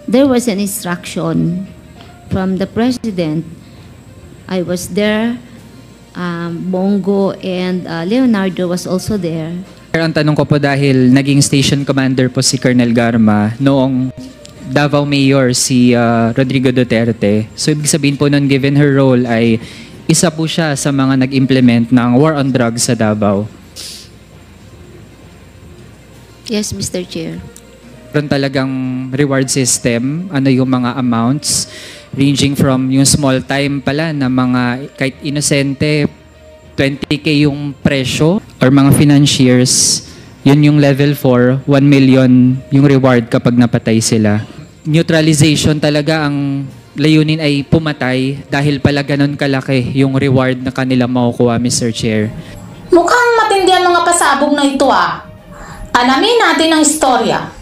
there was an instruction from the President. I was there, Bongo and Leonardo was also there. Ang tanong ko po dahil naging station commander po si Colonel Garma noong Davao Mayor si Rodrigo Duterte. So ibig sabihin po nun, given her role ay isa po siya sa mga nag-implement ng war on drugs sa Davao. Yes, Mr. Chair. Meron talagang reward system, ano yung mga amounts, ranging from yung small time pala na mga kahit inosente, 20K yung presyo or mga financiers, yun yung level 4, 1 million yung reward kapag napatay sila. Neutralization talaga ang layunin ay pumatay dahil pala ganun kalaki yung reward na kanila makukuha, Mr. Chair. Mukhang matindi ang mga pasabog na ito ah. Alamin natin ang istorya.